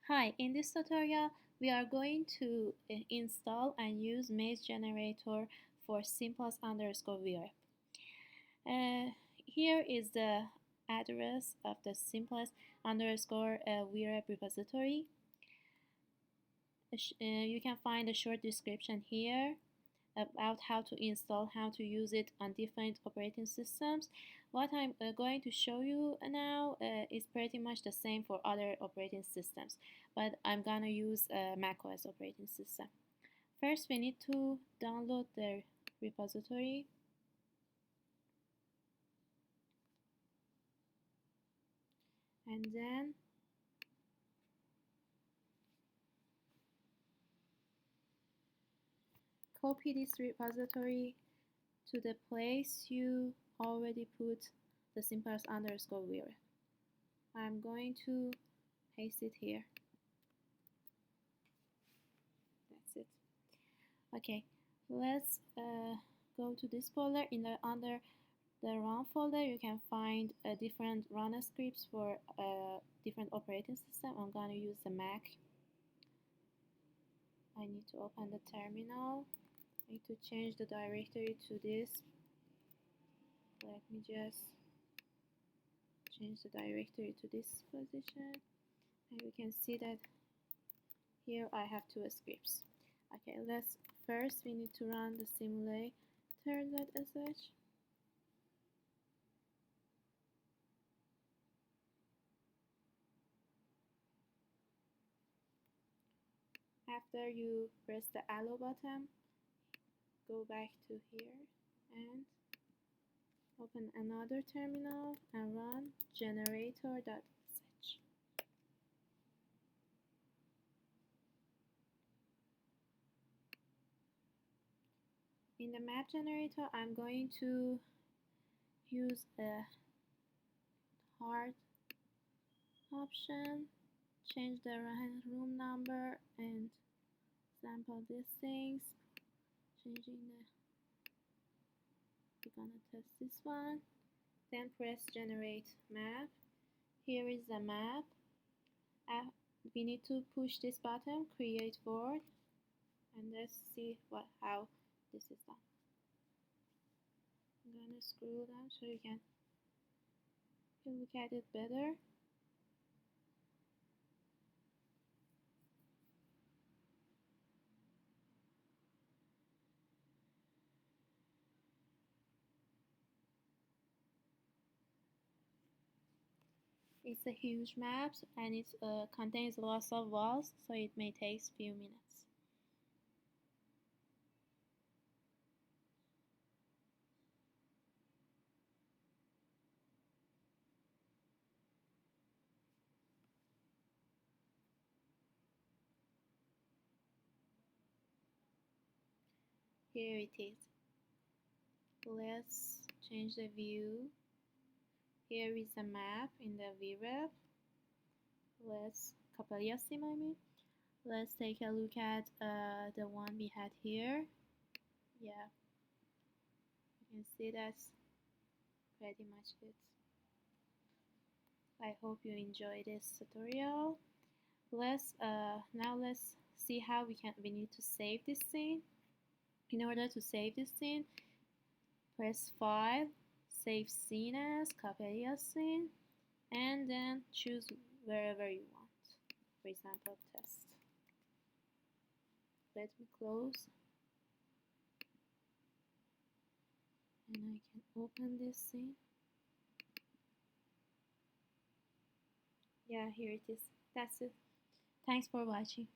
Hi, in this tutorial, we are going to install and use maze generator for simplex underscore vrep. Here is the address of the simplex underscore vrep repository. You can find a short description here about how to install, how to use it on different operating systems. What I'm going to show you now is pretty much the same for other operating systems, but I'm gonna use macOS operating system. First, we need to download the repository. And then copy this repository to the place you already put the simplex underscore vrep. I'm going to paste it here. That's it. Okay, let's go to this folder. Under the run folder, you can find different run scripts for different operating system. I'm gonna use the Mac. I need to open the terminal. I need to change the directory to this. Let me just change the directory to this position, and you can see that here I have two scripts. Okay, we need to run the simulator.sh. After you press the allow button, go back to here and open another terminal and run generator.sh. In the map generator, I'm going to use a hard option, change the room number and sample these things, we're gonna test this one, then press generate map. Here is the map. We need to push this button, create board, and let's see how this is done. I'm gonna scroll down so you can look at it better. It's a huge map and it contains lots of walls, so it may take a few minutes. Here it is. Let's change the view. Here is a map in the vrep. Let's CoppeliaSim, I mean. Let's take a look at the one we had here. Yeah, you can see that's pretty much it. I hope you enjoy this tutorial. Now let's see how we need to save this scene. In order to save this scene, press File, Save Scene as CoppeliaSim, and then choose wherever you want. For example, test. Let me close, and I can open this scene. Yeah, here it is. That's it. Thanks for watching.